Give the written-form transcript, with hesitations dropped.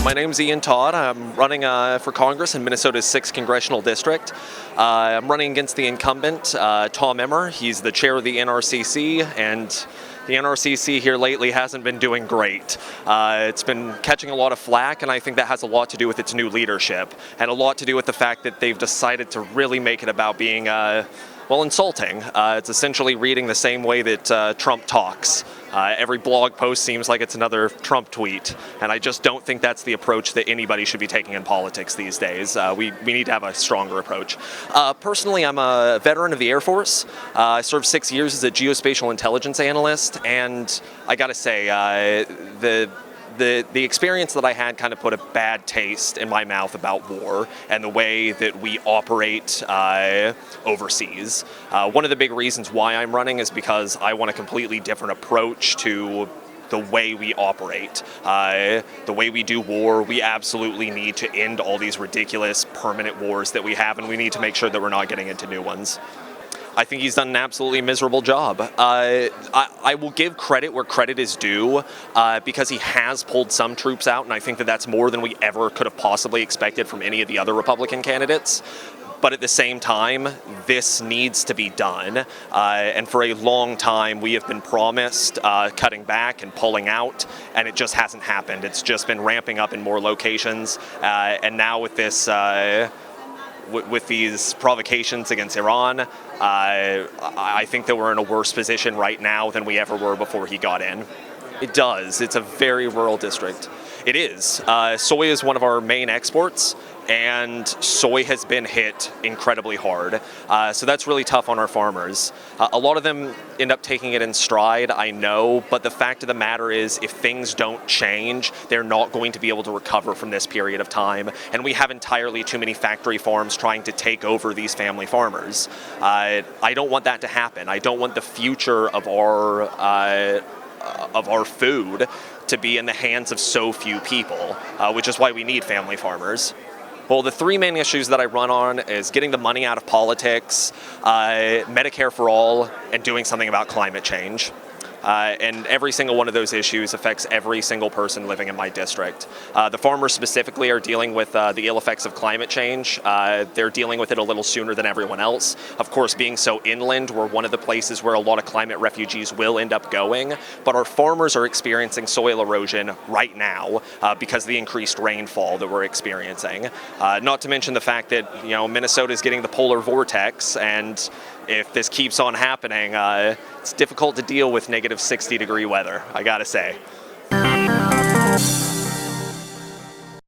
My name's Todd. I'm running for Congress in Minnesota's 6th Congressional District. I'm running against the incumbent, Tom Emmer. He's the chair of the NRCC, and the NRCC here lately hasn't been doing great. It's been catching a lot of flack, and I think that has a lot to do with its new leadership, and a lot to do with the fact that they've decided to really make it about being, insulting. It's essentially reading the same way that Trump talks. Every blog post seems like it's another Trump tweet, and I just don't think that's the approach that anybody should be taking in politics these days. We need to have a stronger approach. Personally, I'm a veteran of the Air Force. I served 6 years as a geospatial intelligence analyst, and I gotta say, the experience that I had kind of put a bad taste in my mouth about war and the way that we operate overseas. One of the big reasons why I'm running is because I want a completely different approach to the way we operate, the way we do war. We absolutely need to end all these ridiculous permanent wars that we have, and we need to make sure that we're not getting into new ones. I think he's done an absolutely miserable job. I will give credit where credit is due, because he has pulled some troops out, and I think that that's more than we ever could have possibly expected from any of the other Republican candidates. But at the same time, this needs to be done. And for a long time, we have been promised cutting back and pulling out, and it just hasn't happened. It's just been ramping up in more locations. And now with this, with these provocations against Iran, I think that we're in a worse position right now than we ever were before he got in. It does. It's a very rural district. It is. Soy is one of our main exports, and soy has been hit incredibly hard. So that's really tough on our farmers. A lot of them end up taking it in stride, I know, but the fact of the matter is, if things don't change, they're not going to be able to recover from this period of time. And we have entirely too many factory farms trying to take over these family farmers. I don't want that to happen. I don't want the future of our food to be in the hands of so few people, which is why we need family farmers. Well, the three main issues that I run on is getting the money out of politics, Medicare for all, and doing something about climate change. And every single one of those issues affects every single person living in my district. The farmers specifically are dealing with the ill effects of climate change. They're dealing with it a little sooner than everyone else. Of course, being so inland, we're one of the places where a lot of climate refugees will end up going. But our farmers are experiencing soil erosion right now because of the increased rainfall that we're experiencing. Not to mention the fact that, Minnesota is getting the polar vortex, and if this keeps on happening, it's difficult to deal with negative 60-degree weather, I gotta say.